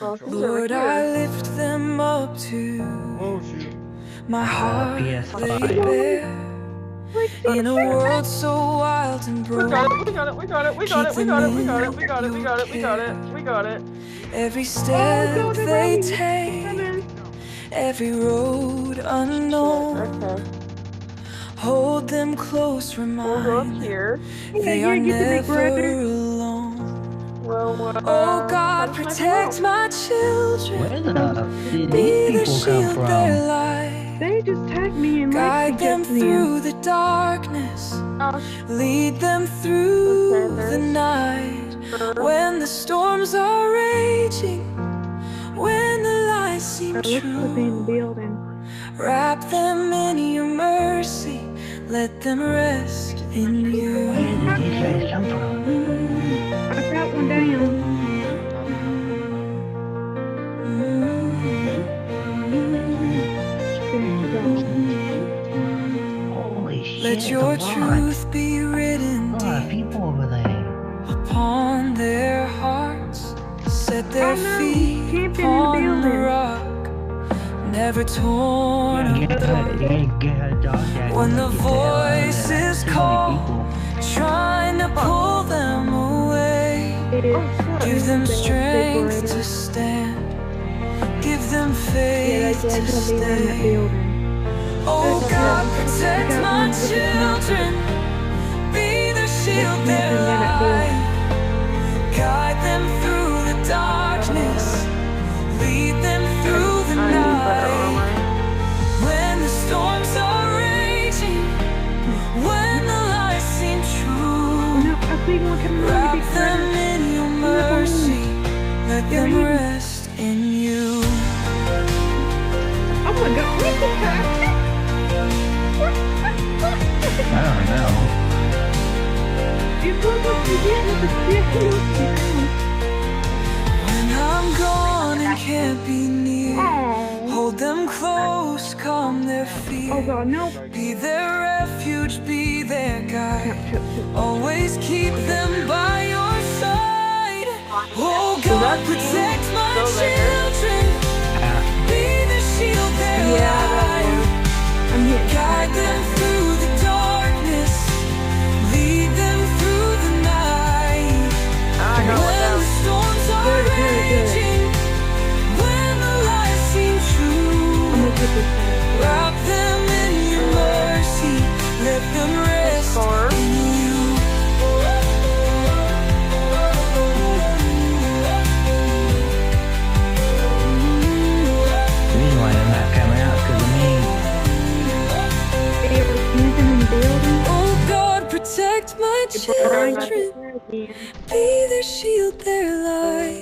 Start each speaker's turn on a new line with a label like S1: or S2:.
S1: Well, since
S2: Lord,
S1: they're
S2: I
S1: here.
S2: lift them up to
S3: Oh shoot.
S2: my heart
S4: PS5.
S2: laid bare. In a world so wild and
S1: We got
S2: broken,
S1: it, we got it, we got it, we got it, we got it, we got it, we got it, we got it, we got it, we got it.
S2: every
S5: Oh,
S2: step
S5: no, they're
S2: they
S5: running.
S2: take, every road unknown,
S1: Okay,
S2: hold them close,
S1: we'll go up
S2: remind them
S1: here.
S2: they
S5: Yeah,
S2: are
S5: you get the big
S2: never
S5: brother.
S2: alone.
S1: Well,
S2: Oh God,
S1: how does my
S2: protect
S1: come
S2: my children,
S4: Where did
S2: be
S4: these
S2: the
S4: people come
S2: shield their
S4: from?
S2: light,
S5: They just tagged me and
S2: guide
S5: Lexi
S2: them
S5: just then.
S2: through the darkness,
S1: out?
S2: lead them through
S1: Okay,
S2: the
S1: there's
S2: night.
S1: her.
S2: When the storms are raging, when the lies seem
S5: It looks like they in the
S2: true,
S5: building.
S2: wrap them in your mercy, let them rest in you.
S4: Where did these guys come from?
S5: I got one down.
S4: Holy shit,
S2: Let
S4: it's
S2: your
S4: a lot.
S2: truth be written
S4: A lot of
S2: deep
S4: people over there.
S2: upon their hearts, set their
S5: Oh, no.
S2: feet
S5: Camping in the
S2: upon the
S5: building.
S2: rock, never torn
S4: Get a dog tag.
S2: when the
S4: Get hell out of there.
S2: voices
S4: Too many
S2: call,
S4: people.
S2: trying to pull them away.
S5: It
S1: Oh,
S5: is.
S1: shit.
S2: Give them
S5: Big
S2: strength
S5: brother.
S2: to stand, give them
S5: Yeah,
S2: faith
S5: that's
S2: to
S5: gonna be around that
S2: stay.
S5: building.
S2: Oh
S1: Okay.
S2: God, protect
S5: Got
S2: my
S5: one with the
S2: children, be their shield,
S5: It's
S2: their
S5: missing in that
S2: light, guide them through the darkness, lead them through the
S1: I need better
S2: night.
S1: armor.
S2: When the storms are raging, when the lies seem
S5: Oh
S2: true,
S5: no, I see one coming on
S2: wrap
S5: the big
S2: them
S5: brother.
S2: in your mercy, let them
S5: You're hidden.
S2: rest in you.
S5: Oh my god, what the heck?
S4: I don't know.
S5: You look what you get with the chicken.
S2: When I'm gone and can't be near,
S5: Oh.
S2: hold them close, calm their fear.
S5: Oh god, no.
S2: Be their refuge, be their guide.
S5: Chip, chip.
S2: Always keep them by your side. Oh God, protect my
S1: Go there.
S2: children. Be the shield their light.
S5: I'm hitting.
S2: Guide them through the darkness. Lead them through the night.
S1: I got one
S2: When
S1: down.
S2: the storms are
S5: Good, good, good.
S2: raging, when the lies seem
S5: I'm
S2: true,
S5: gonna get this guy.
S2: wrap them in your mercy, let them rest
S1: Scar.
S2: in you.
S4: The reason why they're not coming out is because of me.
S5: They were camping in the building.
S2: Oh God, protect my
S5: Brian got
S2: children,
S5: the tag again.
S2: be their shield, their light.